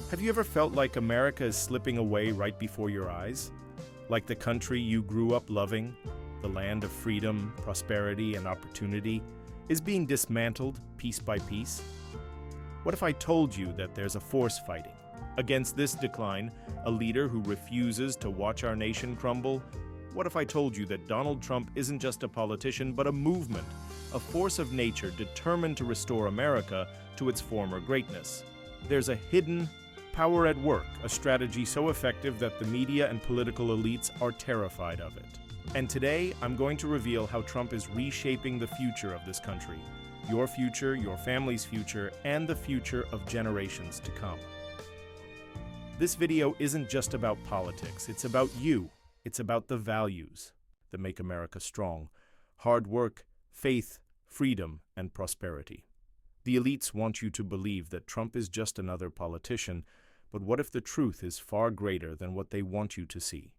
Have you ever felt like America is slipping away right before your eyes? Like the country you grew up loving, the land of freedom, prosperity, and opportunity, is being dismantled piece by piece? What if I told you that there's a force fighting against this decline, a leader who refuses to watch our nation crumble? What if I told you that Donald Trump isn't just a politician, but a movement, a force of nature determined to restore America to its former greatness? There's a hidden power at work, a strategy so effective that the media and political elites are terrified of it. And today, I'm going to reveal how Trump is reshaping the future of this country, your future, your family's future, and the future of generations to come. This video isn't just about politics, it's about you. It's about the values that make America strong: hard work, faith, freedom, and prosperity. The elites want you to believe that Trump is just another politician, but what if the truth is far greater than what they want you to see?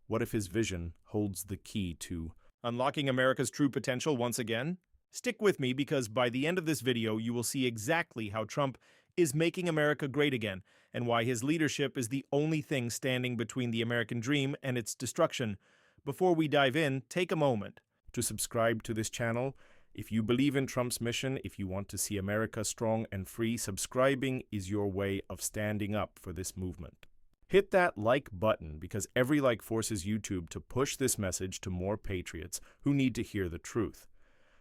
What if his vision holds the key to unlocking America's true potential once again? Stick with me, because by the end of this video, you will see exactly how Trump is making America great again, and why his leadership is the only thing standing between the American dream and its destruction. Before we dive in, take a moment to subscribe to this channel. If you believe in Trump's mission, if you want to see America strong and free, subscribing is your way of standing up for this movement. Hit that like button, because every like forces YouTube to push this message to more patriots who need to hear the truth.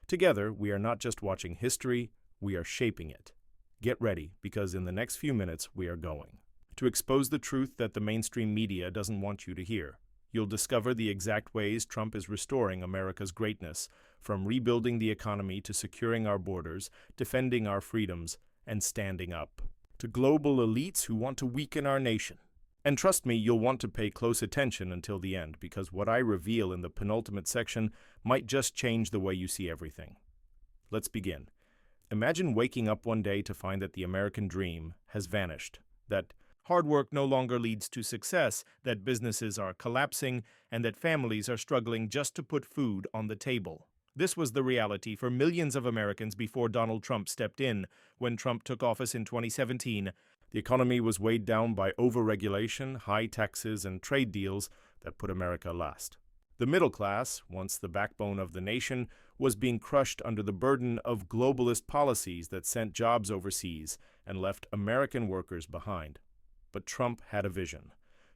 Together, we are not just watching history, we are shaping it. Get ready, because in the next few minutes, we are going to expose the truth that the mainstream media doesn't want you to hear. You'll discover the exact ways Trump is restoring America's greatness, from rebuilding the economy to securing our borders, defending our freedoms, and standing up to global elites who want to weaken our nation. And trust me, you'll want to pay close attention until the end, because what I reveal in the penultimate section might just change the way you see everything. Let's begin. Imagine waking up one day to find that the American dream has vanished, that hard work no longer leads to success, that businesses are collapsing, and that families are struggling just to put food on the table. This was the reality for millions of Americans before Donald Trump stepped in. When Trump took office in 2017, the economy was weighed down by overregulation, high taxes, and trade deals that put America last. The middle class, once the backbone of the nation, was being crushed under the burden of globalist policies that sent jobs overseas and left American workers behind. But Trump had a vision: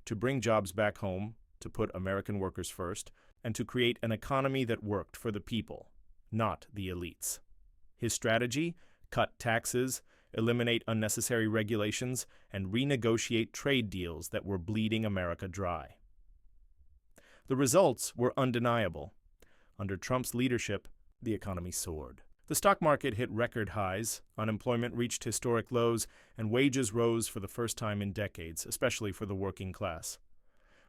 to bring jobs back home, to put American workers first, and to create an economy that worked for the people, not the elites. His strategy: cut taxes, eliminate unnecessary regulations, and renegotiate trade deals that were bleeding America dry. The results were undeniable. Under Trump's leadership, the economy soared. The stock market hit record highs, unemployment reached historic lows, and wages rose for the first time in decades, especially for the working class.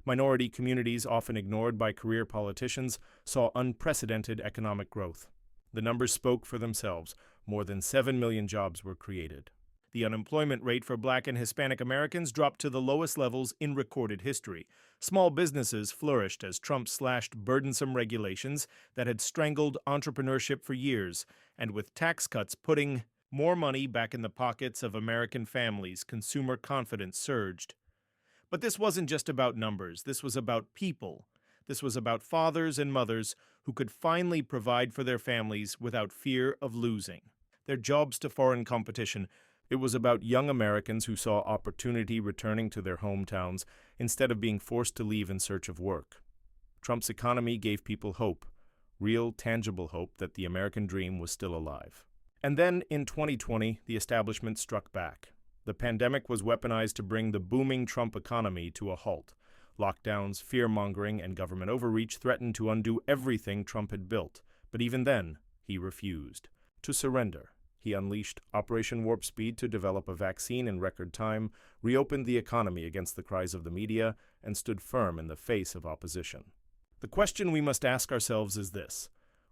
Minority communities, often ignored by career politicians, saw unprecedented economic growth. The numbers spoke for themselves. More than 7 million jobs were created. The unemployment rate for Black and Hispanic Americans dropped to the lowest levels in recorded history. Small businesses flourished as Trump slashed burdensome regulations that had strangled entrepreneurship for years, and with tax cuts putting more money back in the pockets of American families, consumer confidence surged. But this wasn't just about numbers. This was about people. This was about fathers and mothers who could finally provide for their families without fear of losing their jobs to foreign competition. It was about young Americans who saw opportunity returning to their hometowns instead of being forced to leave in search of work. Trump's economy gave people hope, real, tangible hope that the American dream was still alive. And then, in 2020, the establishment struck back. The pandemic was weaponized to bring the booming Trump economy to a halt. Lockdowns, fear-mongering, and government overreach threatened to undo everything Trump had built. But even then, he refused to surrender. He unleashed Operation Warp Speed to develop a vaccine in record time, reopened the economy against the cries of the media, and stood firm in the face of opposition. The question we must ask ourselves is this: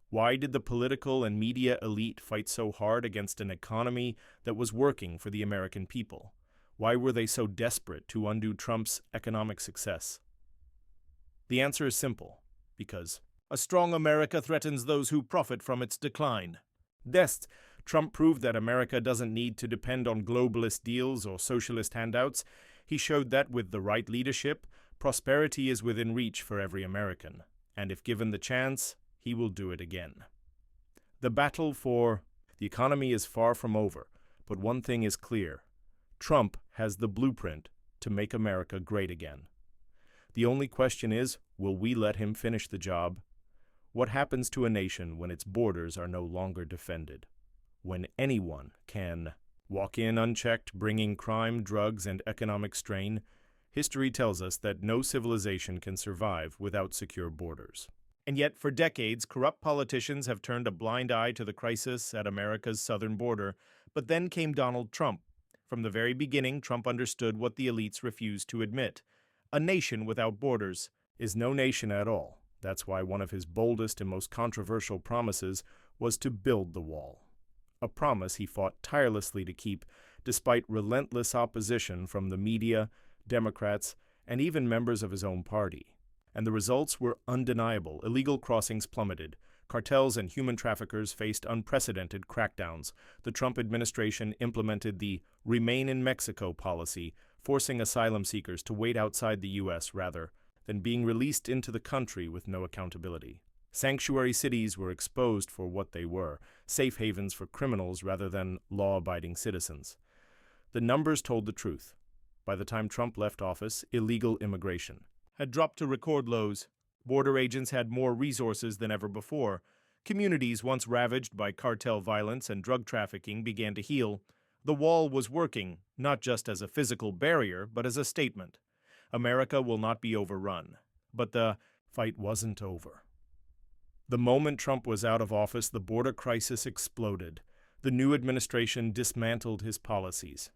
why did the political and media elite fight so hard against an economy that was working for the American people? Why were they so desperate to undo Trump's economic success? The answer is simple: because a strong America threatens those who profit from its decline. Dest Trump proved that America doesn't need to depend on globalist deals or socialist handouts. He showed that with the right leadership, prosperity is within reach for every American. And if given the chance, he will do it again. The battle for the economy is far from over, but one thing is clear. Trump has the blueprint to make America great again. The only question is, will we let him finish the job? What happens to a nation when its borders are no longer defended? When anyone can walk in unchecked, bringing crime, drugs, and economic strain? History tells us that no civilization can survive without secure borders. And yet, for decades, corrupt politicians have turned a blind eye to the crisis at America's southern border. But then came Donald Trump. From the very beginning, Trump understood what the elites refused to admit. A nation without borders is no nation at all. That's why one of his boldest and most controversial promises was to build the wall. A promise he fought tirelessly to keep, despite relentless opposition from the media, Democrats, and even members of his own party. And the results were undeniable. Illegal crossings plummeted. Cartels and human traffickers faced unprecedented crackdowns. The Trump administration implemented the Remain in Mexico policy, forcing asylum seekers to wait outside the U.S. rather than being released into the country with no accountability. Sanctuary cities were exposed for what they were, safe havens for criminals rather than law-abiding citizens. The numbers told the truth. By the time Trump left office, illegal immigration had dropped to record lows. Border agents had more resources than ever before. Communities once ravaged by cartel violence and drug trafficking began to heal. The wall was working, not just as a physical barrier, but as a statement. America will not be overrun. But the fight wasn't over. The moment Trump was out of office, the border crisis exploded. The new administration dismantled his policies.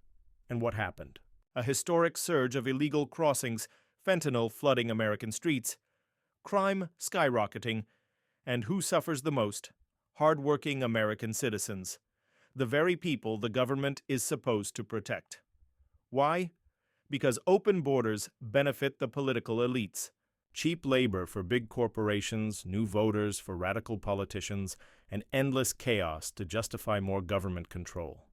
And what happened? A historic surge of illegal crossings, fentanyl flooding American streets, crime skyrocketing, and who suffers the most? Hard-working American citizens, the very people the government is supposed to protect. Why? Because open borders benefit the political elites. Cheap labor for big corporations, new voters for radical politicians, and endless chaos to justify more government control.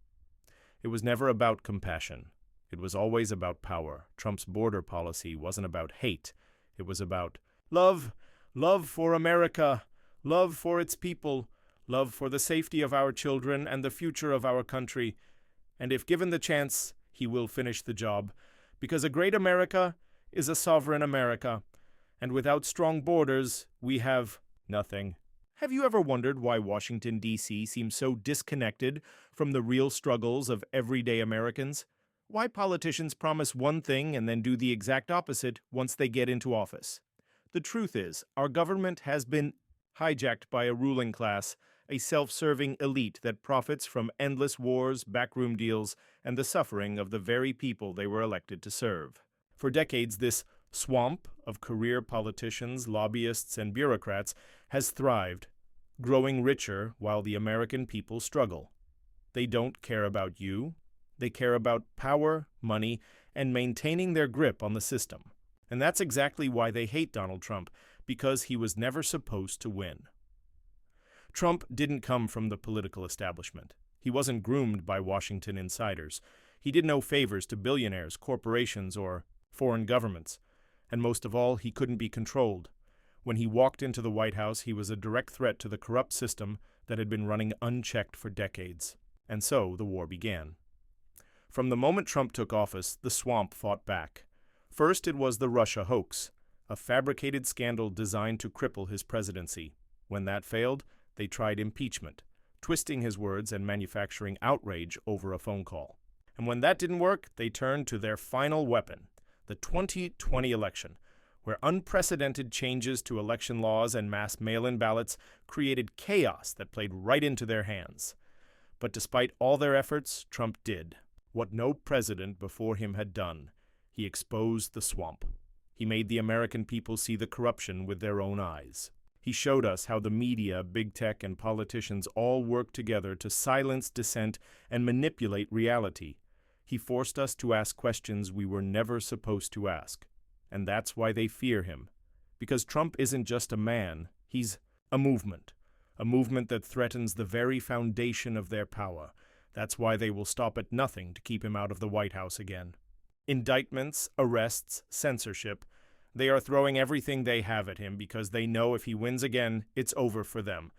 It was never about compassion. It was always about power. Trump's border policy wasn't about hate. It was about love, love for America, love for its people, love for the safety of our children and the future of our country. And if given the chance, he will finish the job. Because a great America is a sovereign America. And without strong borders, we have nothing. Have you ever wondered why Washington, D.C. seems so disconnected from the real struggles of everyday Americans? Why politicians promise one thing and then do the exact opposite once they get into office? The truth is, our government has been hijacked by a ruling class, a self-serving elite that profits from endless wars, backroom deals, and the suffering of the very people they were elected to serve. For decades, this swamp of career politicians, lobbyists, and bureaucrats has thrived, growing richer while the American people struggle. They don't care about you. They care about power, money, and maintaining their grip on the system. And that's exactly why they hate Donald Trump, because he was never supposed to win. Trump didn't come from the political establishment. He wasn't groomed by Washington insiders. He did no favors to billionaires, corporations, or foreign governments. And most of all, he couldn't be controlled. When he walked into the White House, he was a direct threat to the corrupt system that had been running unchecked for decades. And so the war began. From the moment Trump took office, the swamp fought back. First, it was the Russia hoax, a fabricated scandal designed to cripple his presidency. When that failed, they tried impeachment, twisting his words and manufacturing outrage over a phone call. And when that didn't work, they turned to their final weapon, the 2020 election, where unprecedented changes to election laws and mass mail-in ballots created chaos that played right into their hands. But despite all their efforts, Trump did what no president before him had done. He exposed the swamp. He made the American people see the corruption with their own eyes. He showed us how the media, big tech, and politicians all work together to silence dissent and manipulate reality. He forced us to ask questions we were never supposed to ask. And that's why they fear him. Because Trump isn't just a man, he's a movement. a movement that threatens the very foundation of their power. That's why they will stop at nothing to keep him out of the White House again. Indictments, arrests, censorship. They are throwing everything they have at him because they know if he wins again, it's over for them.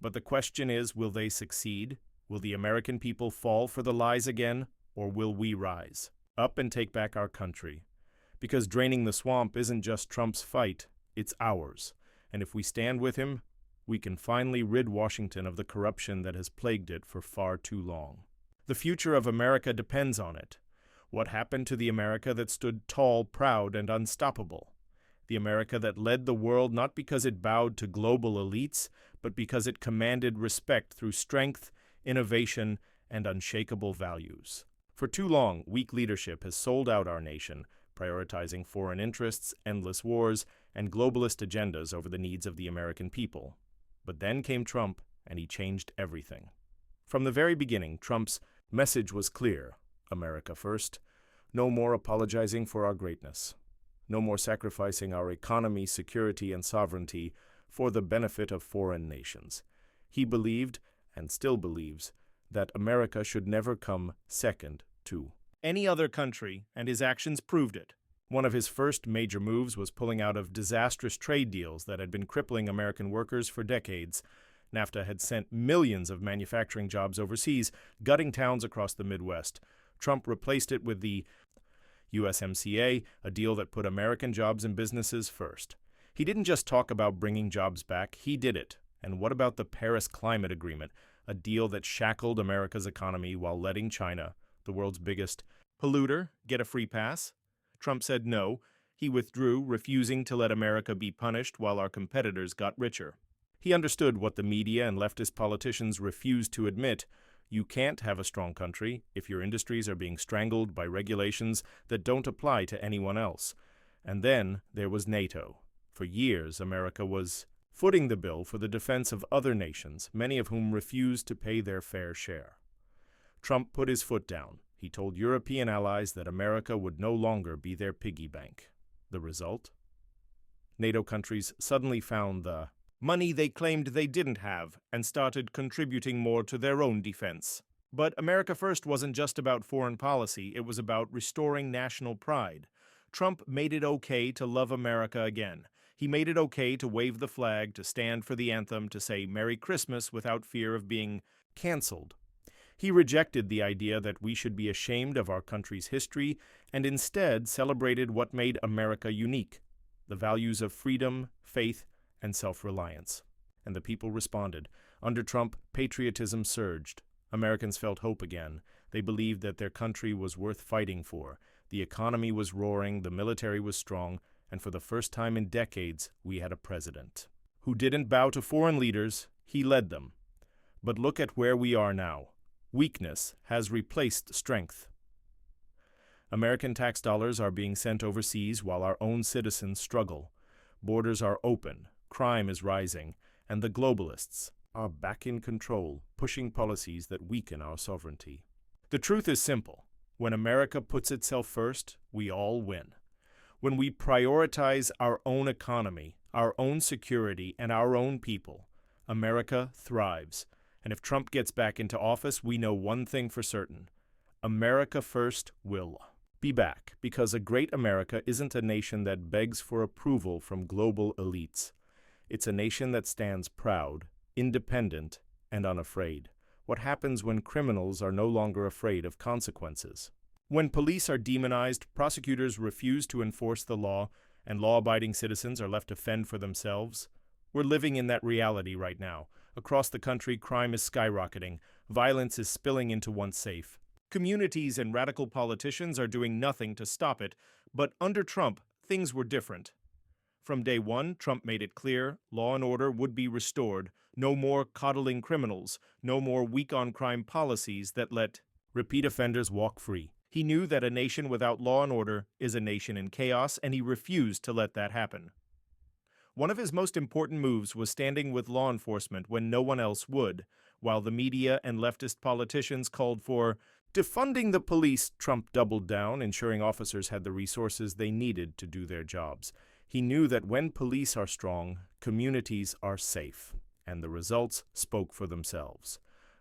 But the question is, will they succeed? Will the American people fall for the lies again, or will we rise up and take back our country? Because draining the swamp isn't just Trump's fight, it's ours. And if we stand with him, we can finally rid Washington of the corruption that has plagued it for far too long. The future of America depends on it. What happened to the America that stood tall, proud, and unstoppable? The America that led the world not because it bowed to global elites, but because it commanded respect through strength, innovation, and unshakable values. For too long, weak leadership has sold out our nation, prioritizing foreign interests, endless wars, and globalist agendas over the needs of the American people. But then came Trump, and he changed everything. From the very beginning, Trump's message was clear: America first. No more apologizing for our greatness. No more sacrificing our economy, security, and sovereignty for the benefit of foreign nations. He believed, and still believes, that America should never come second to any other country, and his actions proved it. One of his first major moves was pulling out of disastrous trade deals that had been crippling American workers for decades. NAFTA had sent millions of manufacturing jobs overseas, gutting towns across the Midwest. Trump replaced it with the USMCA, a deal that put American jobs and businesses first. He didn't just talk about bringing jobs back, he did it. And what about the Paris Climate Agreement, a deal that shackled America's economy while letting China, the world's biggest polluter, get a free pass? Trump said no. He withdrew, refusing to let America be punished while our competitors got richer. He understood what the media and leftist politicians refused to admit. You can't have a strong country if your industries are being strangled by regulations that don't apply to anyone else. And then there was NATO. For years, America was footing the bill for the defense of other nations, many of whom refused to pay their fair share. Trump put his foot down. He told European allies that America would no longer be their piggy bank. The result? NATO countries suddenly found the money they claimed they didn't have and started contributing more to their own defense. But America First wasn't just about foreign policy, it was about restoring national pride. Trump made it okay to love America again. He made it okay to wave the flag, to stand for the anthem, to say Merry Christmas without fear of being canceled. He rejected the idea that we should be ashamed of our country's history and instead celebrated what made America unique, the values of freedom, faith, and self-reliance. And the people responded. Under Trump, patriotism surged. Americans felt hope again. They believed that their country was worth fighting for. The economy was roaring, the military was strong, and for the first time in decades, we had a president who didn't bow to foreign leaders, he led them. But look at where we are now. Weakness has replaced strength. American tax dollars are being sent overseas while our own citizens struggle. Borders are open, crime is rising, and the globalists are back in control, pushing policies that weaken our sovereignty. The truth is simple. When America puts itself first, we all win. When we prioritize our own economy, our own security, and our own people, America thrives. And if Trump gets back into office, we know one thing for certain. America First will be back, because a great America isn't a nation that begs for approval from global elites. It's a nation that stands proud, independent, and unafraid. What happens when criminals are no longer afraid of consequences? When police are demonized, prosecutors refuse to enforce the law, and law-abiding citizens are left to fend for themselves? We're living in that reality right now. Across the country, crime is skyrocketing. Violence is spilling into one's safe. Communities and radical politicians are doing nothing to stop it, but under Trump, things were different. From day one, Trump made it clear law and order would be restored. No more coddling criminals. No more weak-on-crime policies that let repeat offenders walk free. He knew that a nation without law and order is a nation in chaos, and he refused to let that happen. One of his most important moves was standing with law enforcement when no one else would. While the media and leftist politicians called for defunding the police, Trump doubled down, ensuring officers had the resources they needed to do their jobs. He knew that when police are strong, communities are safe. And the results spoke for themselves.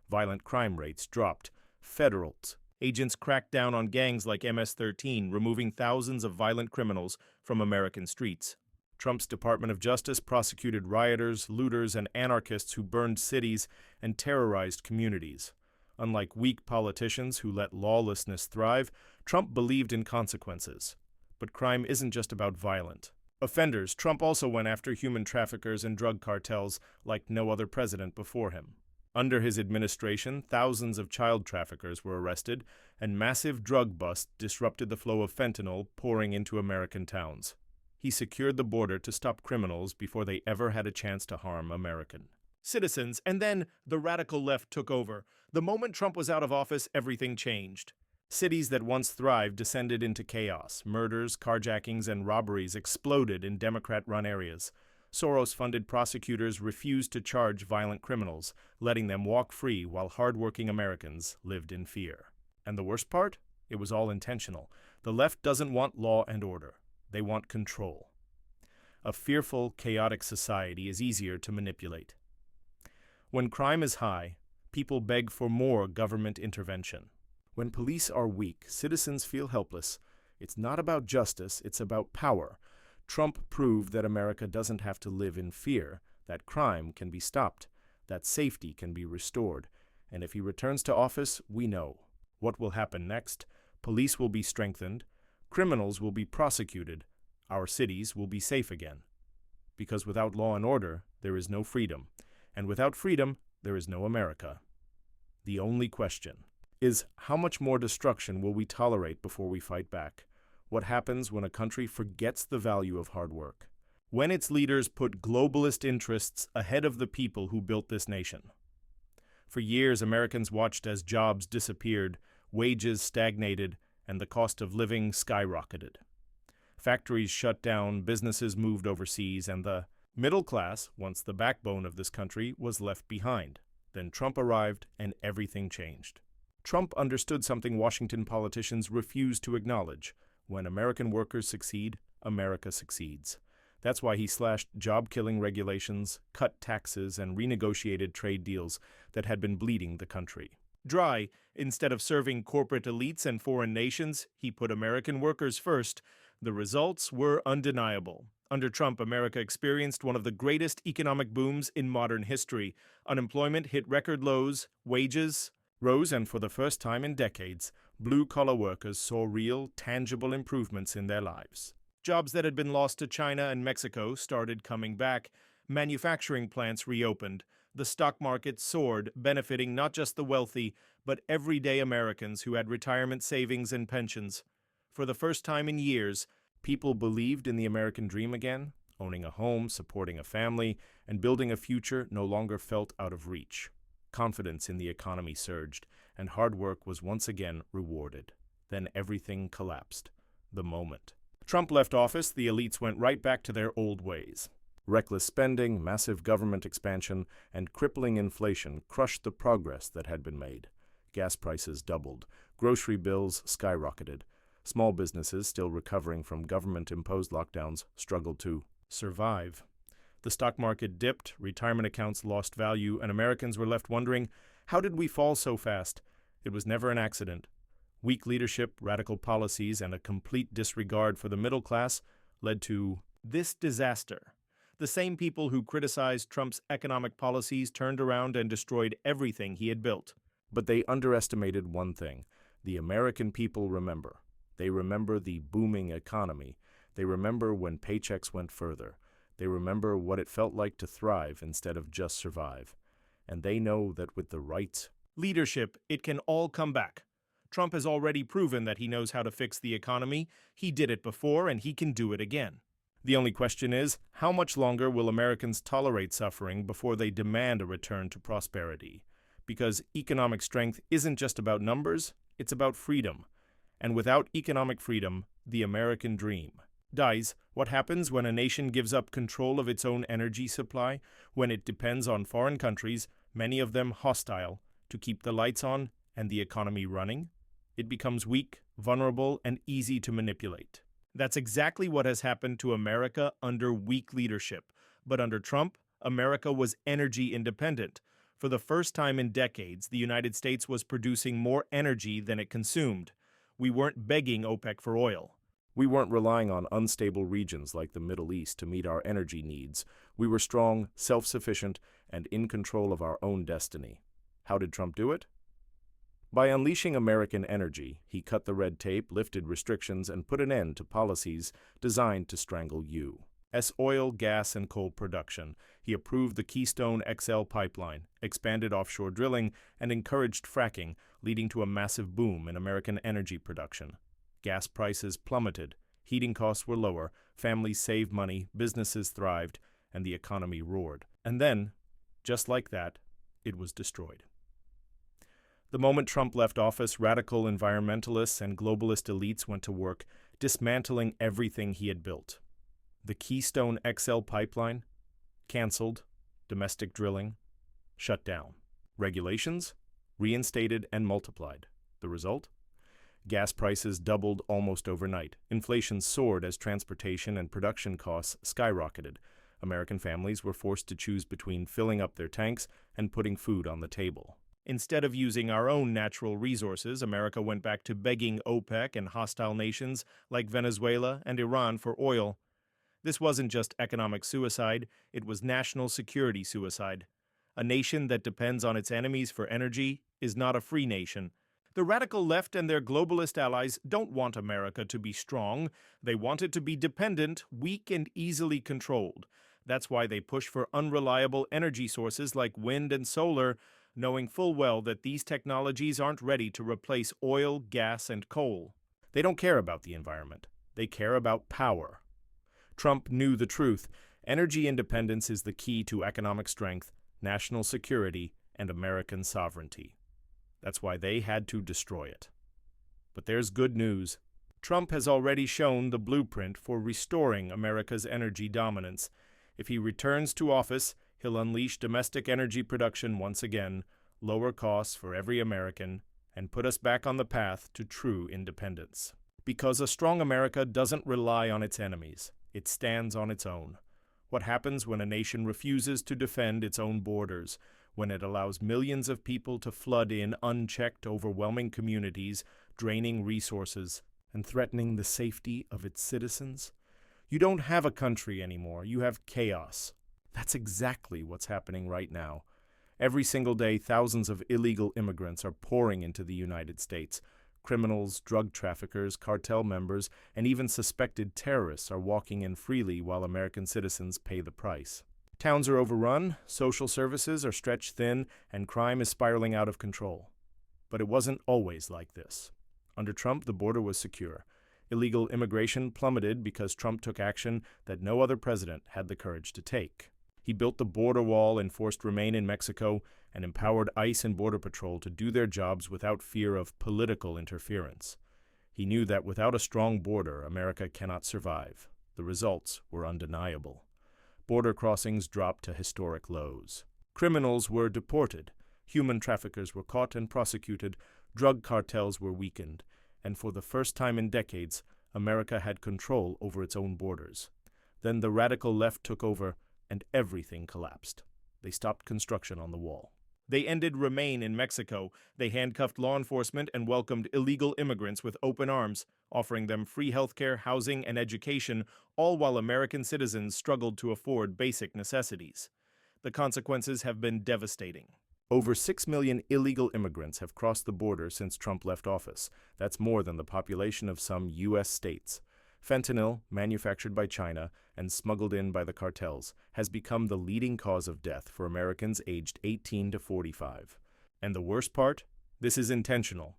Violent crime rates dropped. Federal agents cracked down on gangs like MS-13, removing thousands of violent criminals from American streets. Trump's Department of Justice prosecuted rioters, looters, and anarchists who burned cities and terrorized communities. Unlike weak politicians who let lawlessness thrive, Trump believed in consequences. But crime isn't just about violent offenders. Trump also went after human traffickers and drug cartels like no other president before him. Under his administration, thousands of child traffickers were arrested, and massive drug busts disrupted the flow of fentanyl pouring into American towns. He secured the border to stop criminals before they ever had a chance to harm American citizens. And then the radical left took over. The moment Trump was out of office, everything changed. Cities that once thrived descended into chaos. Murders, carjackings, and robberies exploded in Democrat-run areas. Soros-funded prosecutors refused to charge violent criminals, letting them walk free while hardworking Americans lived in fear. And the worst part? It was all intentional. The left doesn't want law and order. They want control. A fearful, chaotic society is easier to manipulate. When crime is high, people beg for more government intervention. When police are weak, citizens feel helpless. It's not about justice, it's about power. Trump proved that America doesn't have to live in fear, that crime can be stopped, that safety can be restored. And if he returns to office, we know what will happen next. Police will be strengthened, criminals will be prosecuted, our cities will be safe again. Because without law and order, there is no freedom. And without freedom, there is no America. The only question is, how much more destruction will we tolerate before we fight back? What happens when a country forgets the value of hard work? When its leaders put globalist interests ahead of the people who built this nation? For years, Americans watched as jobs disappeared, wages stagnated, and the cost of living skyrocketed. Factories shut down, businesses moved overseas, and the middle class, once the backbone of this country, was left behind. Then Trump arrived, and everything changed. Trump understood something Washington politicians refused to acknowledge. When American workers succeed, America succeeds. That's why he slashed job-killing regulations, cut taxes, and renegotiated trade deals that had been bleeding the country dry. Instead of serving corporate elites and foreign nations, he put American workers first. The results were undeniable. Under Trump, America experienced one of the greatest economic booms in modern history. Unemployment hit record lows, wages rose, and for the first time in decades, blue-collar workers saw real, tangible improvements in their lives. Jobs that had been lost to China and Mexico started coming back. Manufacturing plants reopened. The stock market soared, benefiting not just the wealthy, but everyday Americans who had retirement savings and pensions. For the first time in years, people believed in the American dream again. Owning a home, supporting a family, and building a future no longer felt out of reach. Confidence in the economy surged, and hard work was once again rewarded. Then everything collapsed. The moment Trump left office, the elites went right back to their old ways. Reckless spending, massive government expansion, and crippling inflation crushed the progress that had been made. Gas prices doubled. Grocery bills skyrocketed. Small businesses, still recovering from government-imposed lockdowns, struggled to survive. The stock market dipped, retirement accounts lost value, and Americans were left wondering, how did we fall so fast? It was never an accident. Weak leadership, radical policies, and a complete disregard for the middle class led to this disaster. The same people who criticized Trump's economic policies turned around and destroyed everything he had built. But they underestimated one thing. The American people remember. They remember the booming economy. They remember when paychecks went further. They remember what it felt like to thrive instead of just survive. And they know that with the right leadership, it can all come back. Trump has already proven that he knows how to fix the economy. He did it before, and he can do it again. The only question is, how much longer will Americans tolerate suffering before they demand a return to prosperity? Because economic strength isn't just about numbers, it's about freedom. And without economic freedom, the American dream dies. What happens when a nation gives up control of its own energy supply, when it depends on foreign countries, many of them hostile, to keep the lights on and the economy running? It becomes weak, vulnerable, and easy to manipulate. That's exactly what has happened to America under weak leadership. But under Trump, America was energy independent. For the first time in decades, the United States was producing more energy than it consumed. We weren't begging OPEC for oil. We weren't relying on unstable regions like the Middle East to meet our energy needs. We were strong, self-sufficient, and in control of our own destiny. How did Trump do it? By unleashing American energy, he cut the red tape, lifted restrictions, and put an end to policies designed to strangle U.S. oil, gas, and coal production. He approved the Keystone XL pipeline, expanded offshore drilling, and encouraged fracking, leading to a massive boom in American energy production. Gas prices plummeted, heating costs were lower, families saved money, businesses thrived, and the economy roared. And then, just like that, it was destroyed. The moment Trump left office, radical environmentalists and globalist elites went to work, dismantling everything he had built. The Keystone XL pipeline, canceled, domestic drilling, shut down. Regulations, reinstated and multiplied. The result? Gas prices doubled almost overnight. Inflation soared as transportation and production costs skyrocketed. American families were forced to choose between filling up their tanks and putting food on the table. Instead of using our own natural resources, America went back to begging OPEC and hostile nations like Venezuela and Iran for oil. This wasn't just economic suicide, it was national security suicide. A nation that depends on its enemies for energy is not a free nation. The radical left and their globalist allies don't want America to be strong. They want it to be dependent, weak, and easily controlled. That's why they push for unreliable energy sources like wind and solar, knowing full well that these technologies aren't ready to replace oil, gas, and coal. They don't care about the environment. They care about power. Trump knew the truth. Energy independence is the key to economic strength, national security, and American sovereignty. That's why they had to destroy it. But there's good news. Trump has already shown the blueprint for restoring America's energy dominance. If he returns to office, he'll unleash domestic energy production once again, lower costs for every American, and put us back on the path to true independence. Because a strong America doesn't rely on its enemies. It stands on its own. What happens when a nation refuses to defend its own borders, when it allows millions of people to flood in unchecked, overwhelming communities, draining resources, and threatening the safety of its citizens? You don't have a country anymore. You have chaos. That's exactly what's happening right now. Every single day, thousands of illegal immigrants are pouring into the United States. Criminals, drug traffickers, cartel members, and even suspected terrorists are walking in freely while American citizens pay the price. Towns are overrun, social services are stretched thin, and crime is spiraling out of control. But it wasn't always like this. Under Trump, the border was secure. Illegal immigration plummeted because Trump took action that no other president had the courage to take. He built the border wall, enforced Remain in Mexico, and empowered ICE and Border Patrol to do their jobs without fear of political interference. He knew that without a strong border, America cannot survive. The results were undeniable. Border crossings dropped to historic lows. Criminals were deported. Human traffickers were caught and prosecuted. Drug cartels were weakened. And for the first time in decades, America had control over its own borders. Then the radical left took over, and everything collapsed. They stopped construction on the wall. They ended Remain in Mexico. They handcuffed law enforcement and welcomed illegal immigrants with open arms, offering them free healthcare, housing, and education, all while American citizens struggled to afford basic necessities. The consequences have been devastating. Over 6 million illegal immigrants have crossed the border since Trump left office. That's more than the population of some U.S. states. Fentanyl, manufactured by China and smuggled in by the cartels, has become the leading cause of death for Americans aged 18 to 45. And the worst part? This is intentional.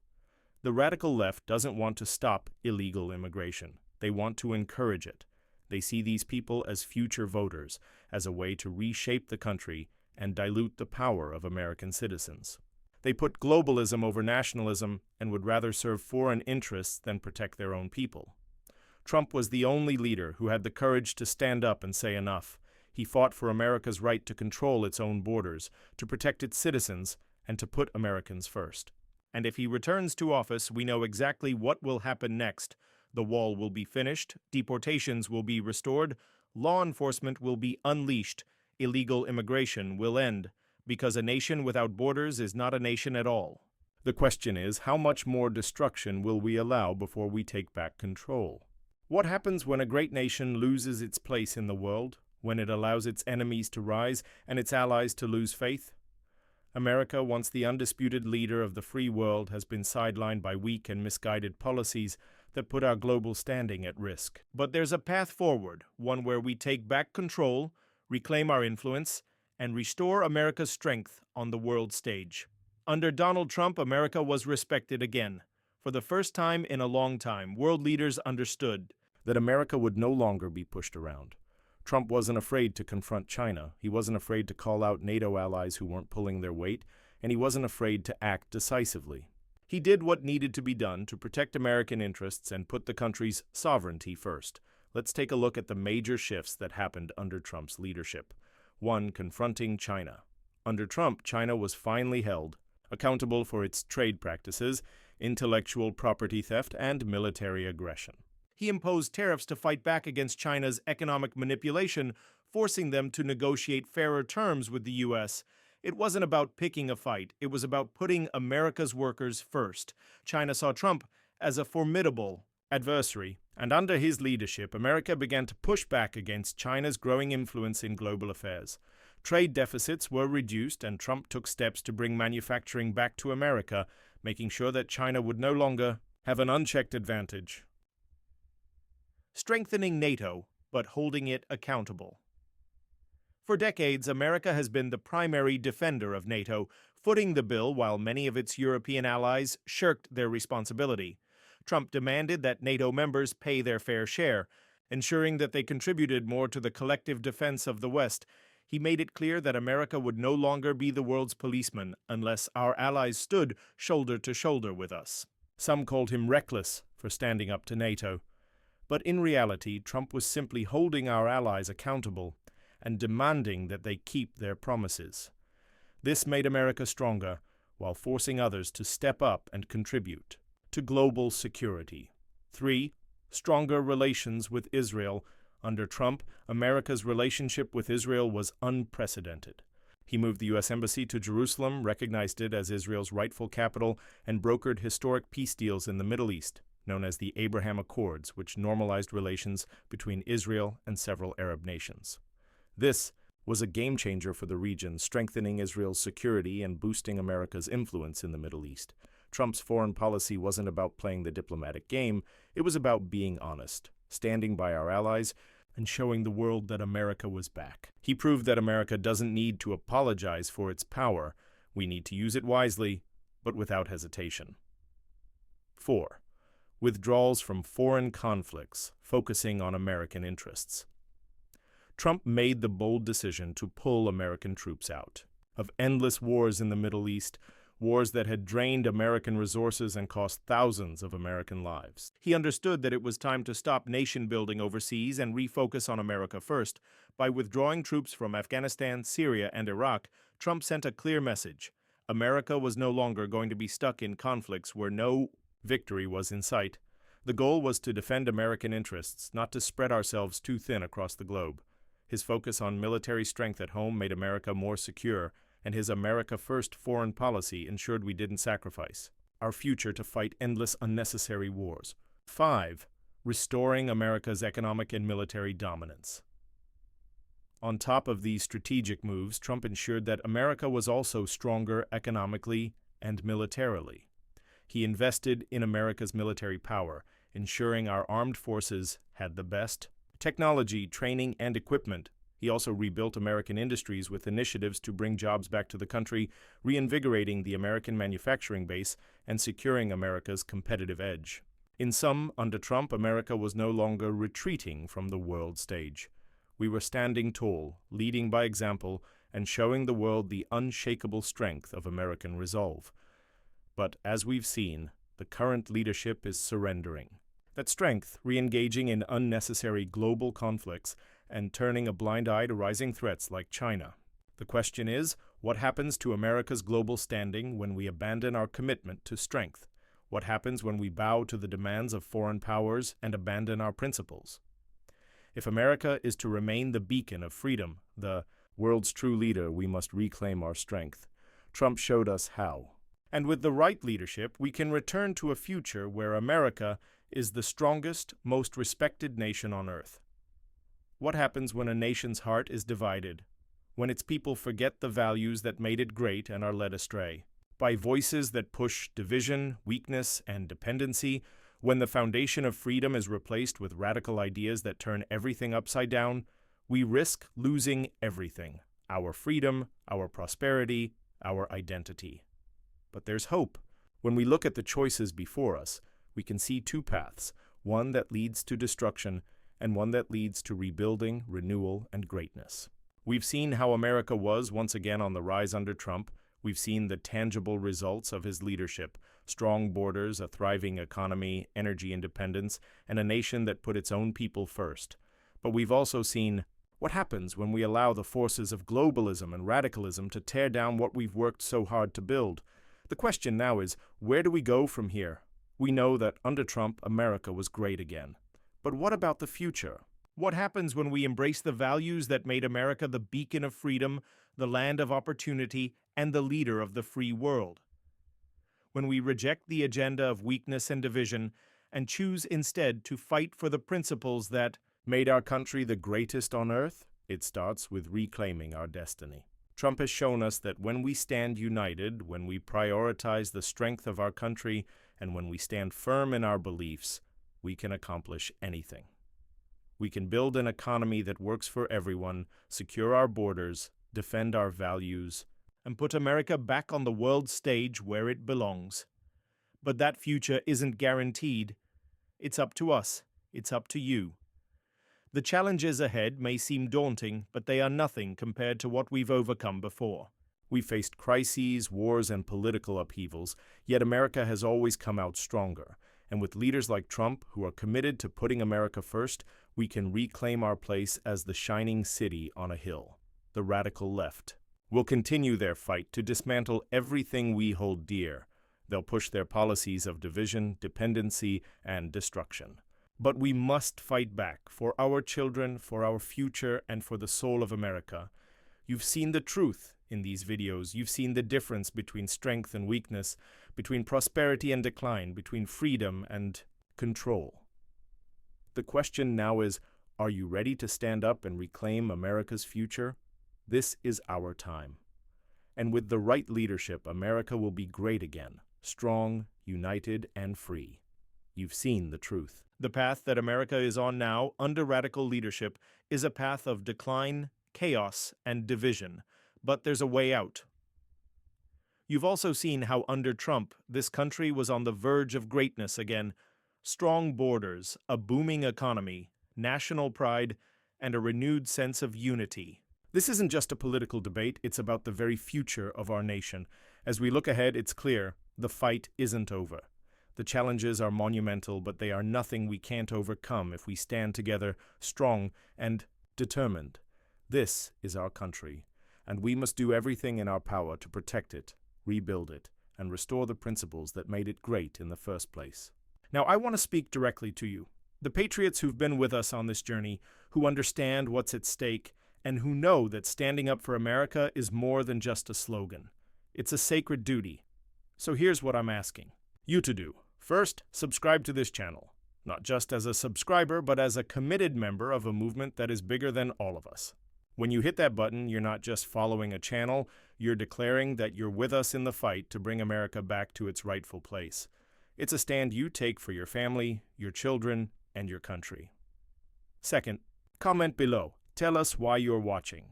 The radical left doesn't want to stop illegal immigration. They want to encourage it. They see these people as future voters, as a way to reshape the country and dilute the power of American citizens. They put globalism over nationalism and would rather serve foreign interests than protect their own people. Trump was the only leader who had the courage to stand up and say enough. He fought for America's right to control its own borders, to protect its citizens, and to put Americans first. And if he returns to office, we know exactly what will happen next. The wall will be finished, deportations will be restored, law enforcement will be unleashed, illegal immigration will end, because a nation without borders is not a nation at all. The question is, how much more destruction will we allow before we take back control? What happens when a great nation loses its place in the world, when it allows its enemies to rise and its allies to lose faith? America, once the undisputed leader of the free world, has been sidelined by weak and misguided policies that put our global standing at risk. But there's a path forward, one where we take back control, reclaim our influence, and restore America's strength on the world stage. Under Donald Trump, America was respected again. For the first time in a long time, world leaders understood that America would no longer be pushed around. Trump wasn't afraid to confront China. He wasn't afraid to call out NATO allies who weren't pulling their weight, and he wasn't afraid to act decisively. He did what needed to be done to protect American interests and put the country's sovereignty first. Let's take a look at the major shifts that happened under Trump's leadership. 1. Confronting China. Under Trump, China was finally held accountable for its trade practices, intellectual property theft, and military aggression. He imposed tariffs to fight back against China's economic manipulation, forcing them to negotiate fairer terms with the U.S. It wasn't about picking a fight. It was about putting America's workers first. China saw Trump as a formidable adversary, and under his leadership, America began to push back against China's growing influence in global affairs. Trade deficits were reduced, and Trump took steps to bring manufacturing back to America, making sure that China would no longer have an unchecked advantage. Strengthening NATO, but holding it accountable. For decades, America has been the primary defender of NATO, footing the bill while many of its European allies shirked their responsibility. Trump demanded that NATO members pay their fair share, ensuring that they contributed more to the collective defense of the West. He made it clear that America would no longer be the world's policeman unless our allies stood shoulder to shoulder with us. Some called him reckless for standing up to NATO. But in reality, Trump was simply holding our allies accountable and demanding that they keep their promises. This made America stronger, while forcing others to step up and contribute to global security. 3. Stronger relations with Israel. Under Trump, America's relationship with Israel was unprecedented. He moved the U.S. Embassy to Jerusalem, recognized it as Israel's rightful capital, and brokered historic peace deals in the Middle East, known as the Abraham Accords, which normalized relations between Israel and several Arab nations. This was a game-changer for the region, strengthening Israel's security and boosting America's influence in the Middle East. Trump's foreign policy wasn't about playing the diplomatic game, it was about being honest, standing by our allies, and showing the world that America was back. He proved that America doesn't need to apologize for its power. We need to use it wisely, but without hesitation. 4. Withdrawals from foreign conflicts, focusing on American interests. Trump made the bold decision to pull American troops out of endless wars in the Middle East, wars that had drained American resources and cost thousands of American lives. He understood that it was time to stop nation-building overseas and refocus on America first. By withdrawing troops from Afghanistan, Syria, and Iraq, Trump sent a clear message. America was no longer going to be stuck in conflicts where no victory was in sight. The goal was to defend American interests, not to spread ourselves too thin across the globe. His focus on military strength at home made America more secure, and his America First foreign policy ensured we didn't sacrifice our future to fight endless unnecessary wars. 5. Restoring America's economic and military dominance. On top of these strategic moves, Trump ensured that America was also stronger economically and militarily. He invested in America's military power, ensuring our armed forces had the best technology, training, and equipment. He also rebuilt American industries with initiatives to bring jobs back to the country, reinvigorating the American manufacturing base and securing America's competitive edge. In sum, under Trump, America was no longer retreating from the world stage. We were standing tall, leading by example, and showing the world the unshakable strength of American resolve. But as we've seen, the current leadership is surrendering. That strength, re-engaging in unnecessary global conflicts, and turning a blind eye to rising threats like China. The question is, what happens to America's global standing when we abandon our commitment to strength? What happens when we bow to the demands of foreign powers and abandon our principles? If America is to remain the beacon of freedom, the World's true leader, we must reclaim our strength. Trump showed us how. And with the right leadership, we can return to a future where America is the strongest, most respected nation on earth. What happens when a nation's heart is divided? When its people forget the values that made it great and are led astray? By voices that push division, weakness, and dependency, when the foundation of freedom is replaced with radical ideas that turn everything upside down, we risk losing everything: our freedom, our prosperity, our identity. But there's hope. When we look at the choices before us, we can see two paths, one that leads to destruction and one that leads to rebuilding, renewal, and greatness. We've seen how America was once again on the rise under Trump. We've seen the tangible results of his leadership: strong borders, a thriving economy, energy independence, and a nation that put its own people first. But we've also seen what happens when we allow the forces of globalism and radicalism to tear down what we've worked so hard to build. The question now is, where do we go from here? We know that under Trump, America was great again. But what about the future? What happens when we embrace the values that made America the beacon of freedom, the land of opportunity, and the leader of the free world? When we reject the agenda of weakness and division and choose instead to fight for the principles that made our country the greatest on earth? It starts with reclaiming our destiny. Trump has shown us that when we stand united, when we prioritize the strength of our country, and when we stand firm in our beliefs, we can accomplish anything. We can build an economy that works for everyone, secure our borders, defend our values, and put America back on the world stage where it belongs. But that future isn't guaranteed. It's up to us. It's up to you. The challenges ahead may seem daunting, but they are nothing compared to what we've overcome before. We faced crises, wars, and political upheavals, yet America has always come out stronger. And with leaders like Trump, who are committed to putting America first, we can reclaim our place as the shining city on a hill. The radical left will continue their fight to dismantle everything we hold dear. They'll push their policies of division, dependency, and destruction. But we must fight back for our children, for our future, and for the soul of America. You've seen the truth in these videos. You've seen the difference between strength and weakness, between prosperity and decline, between freedom and control. The question now is, are you ready to stand up and reclaim America's future? This is our time. And with the right leadership, America will be great again, strong, united, and free. You've seen the truth. The path that America is on now, under radical leadership, is a path of decline, chaos, and division. But there's a way out. You've also seen how under Trump, this country was on the verge of greatness again. Strong borders, a booming economy, national pride, and a renewed sense of unity. This isn't just a political debate, it's about the very future of our nation. As we look ahead, it's clear, the fight isn't over. The challenges are monumental, but they are nothing we can't overcome if we stand together, strong and determined. This is our country, and we must do everything in our power to protect it, rebuild it, and restore the principles that made it great in the first place. Now, I want to speak directly to you, the patriots who've been with us on this journey, who understand what's at stake, and who know that standing up for America is more than just a slogan. It's a sacred duty. So here's what I'm asking you to do. First, subscribe to this channel, not just as a subscriber, but as a committed member of a movement that is bigger than all of us. When you hit that button, you're not just following a channel, you're declaring that you're with us in the fight to bring America back to its rightful place. It's a stand you take for your family, your children, and your country. Second, comment below. Tell us why you're watching.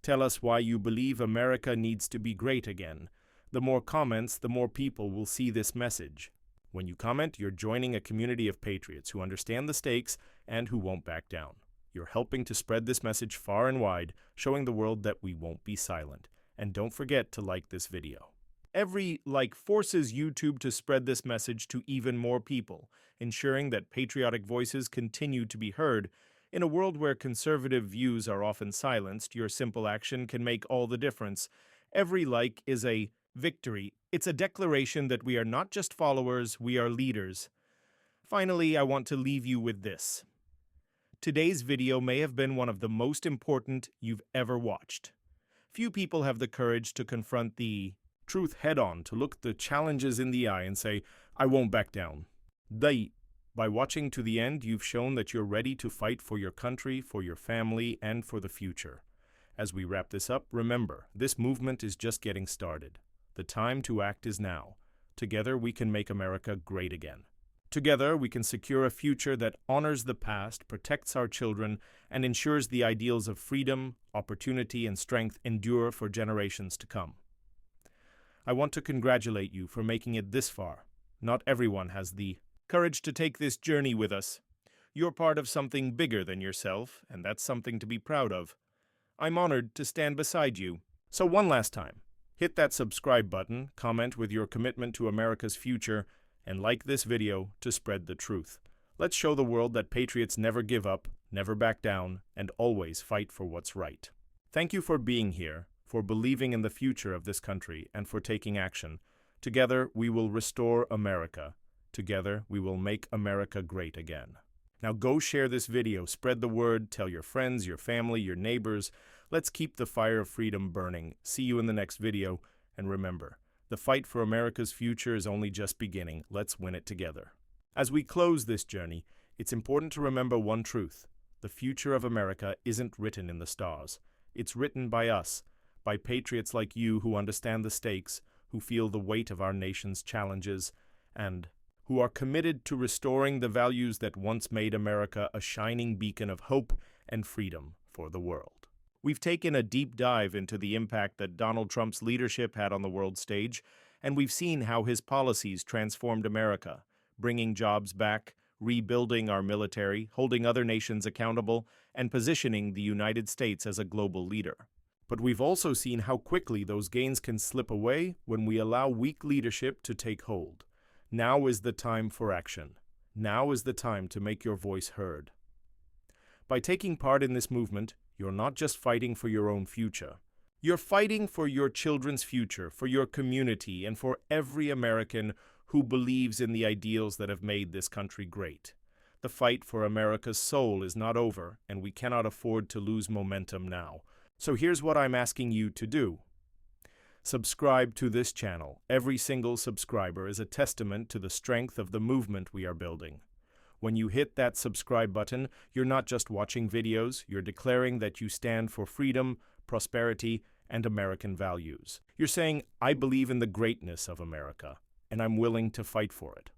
Tell us why you believe America needs to be great again. The more comments, the more people will see this message. When you comment, you're joining a community of patriots who understand the stakes and who won't back down. You're helping to spread this message far and wide, showing the world that we won't be silent. And don't forget to like this video. Every like forces YouTube to spread this message to even more people, ensuring that patriotic voices continue to be heard. In a world where conservative views are often silenced, your simple action can make all the difference. Every like is a victory. It's a declaration that we are not just followers, we are leaders. Finally, I want to leave you with this. Today's video may have been one of the most important you've ever watched. Few people have the courage to confront the truth head-on, to look the challenges in the eye and say, I won't back down. By watching to the end, you've shown that you're ready to fight for your country, for your family, and for the future. As we wrap this up, remember, this movement is just getting started. The time to act is now. Together, we can make America great again. Together, we can secure a future that honors the past, protects our children, and ensures the ideals of freedom, opportunity, and strength endure for generations to come. I want to congratulate you for making it this far. Not everyone has the courage to take this journey with us. You're part of something bigger than yourself, and that's something to be proud of. I'm honored to stand beside you. So one last time, hit that subscribe button, comment with your commitment to America's future, and like this video to spread the truth. Let's show the world that patriots never give up, never back down, and always fight for what's right. Thank you for being here, for believing in the future of this country, and for taking action. Together, we will restore America. Together, we will make America great again. Now go share this video, spread the word, tell your friends, your family, your neighbors. Let's keep the fire of freedom burning. See you in the next video, and remember, the fight for America's future is only just beginning. Let's win it together. As we close this journey, it's important to remember one truth. The future of America isn't written in the stars. It's written by us, by patriots like you who understand the stakes, who feel the weight of our nation's challenges, and who are committed to restoring the values that once made America a shining beacon of hope and freedom for the world. We've taken a deep dive into the impact that Donald Trump's leadership had on the world stage, and we've seen how his policies transformed America, bringing jobs back, rebuilding our military, holding other nations accountable, and positioning the United States as a global leader. But we've also seen how quickly those gains can slip away when we allow weak leadership to take hold. Now is the time for action. Now is the time to make your voice heard. By taking part in this movement, you're not just fighting for your own future. You're fighting for your children's future, for your community, and for every American who believes in the ideals that have made this country great. The fight for America's soul is not over, and we cannot afford to lose momentum now. So here's what I'm asking you to do. Subscribe to this channel. Every single subscriber is a testament to the strength of the movement we are building. When you hit that subscribe button, you're not just watching videos, you're declaring that you stand for freedom, prosperity, and American values. You're saying, I believe in the greatness of America, and I'm willing to fight for it.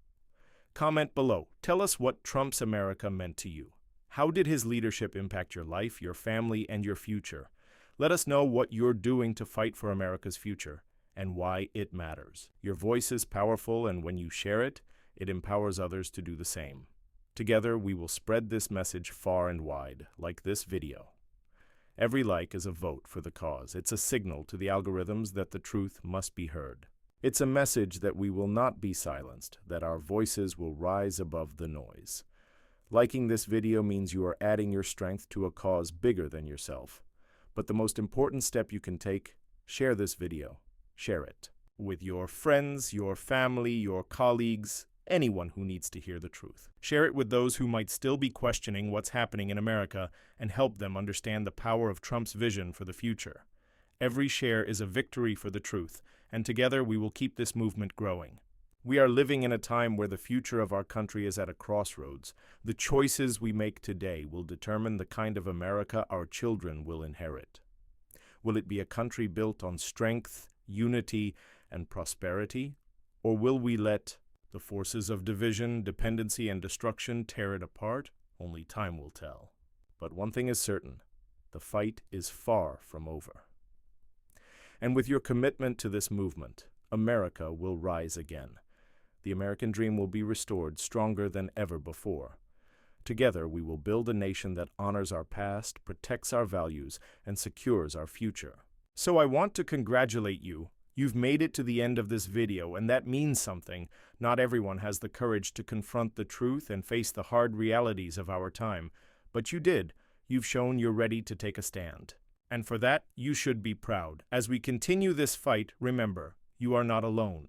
Comment below. Tell us what Trump's America meant to you. How did his leadership impact your life, your family, and your future? Let us know what you're doing to fight for America's future and why it matters. Your voice is powerful, and when you share it, it empowers others to do the same. Together, we will spread this message far and wide, like this video. Every like is a vote for the cause. It's a signal to the algorithms that the truth must be heard. It's a message that we will not be silenced, that our voices will rise above the noise. Liking this video means you are adding your strength to a cause bigger than yourself. But the most important step you can take, share this video. Share it with your friends, your family, your colleagues, anyone who needs to hear the truth. Share it with those who might still be questioning what's happening in America and help them understand the power of Trump's vision for the future. Every share is a victory for the truth, and together we will keep this movement growing. We are living in a time where the future of our country is at a crossroads. The choices we make today will determine the kind of America our children will inherit. Will it be a country built on strength, unity, and prosperity? Or will we let the forces of division, dependency, and destruction tear it apart? Only time will tell. But one thing is certain, the fight is far from over. And with your commitment to this movement, America will rise again. The American dream will be restored stronger than ever before. Together, we will build a nation that honors our past, protects our values, and secures our future. So I want to congratulate you. You've made it to the end of this video, and that means something. Not everyone has the courage to confront the truth and face the hard realities of our time. But you did. You've shown you're ready to take a stand. And for that, you should be proud. As we continue this fight, remember, you are not alone.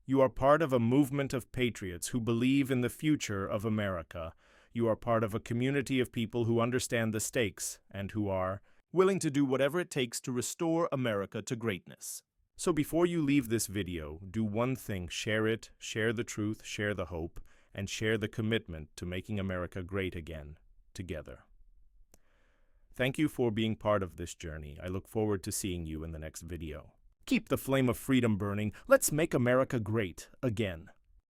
You are part of a movement of patriots who believe in the future of America. You are part of a community of people who understand the stakes and who are willing to do whatever it takes to restore America to greatness. So before you leave this video, do one thing: share it, share the truth, share the hope, and share the commitment to making America great again, together. Thank you for being part of this journey. I look forward to seeing you in the next video. Keep the flame of freedom burning. Let's make America great again.